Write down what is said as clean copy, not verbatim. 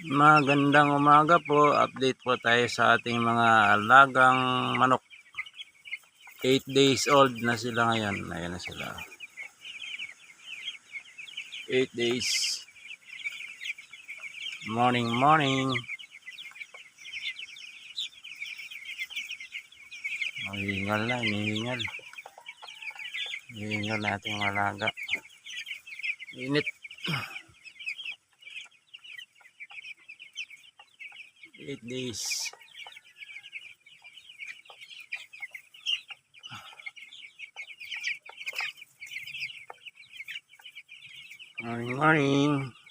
Magandang umaga po. Update po tayo sa ating mga alagang manok. 8 days old na sila ngayon. Ayan na sila. 8 days. Morning, morning. Hihingal na, hinihingal. Hihingal na ating mga alaga. Init. 8 days. Morning, morning.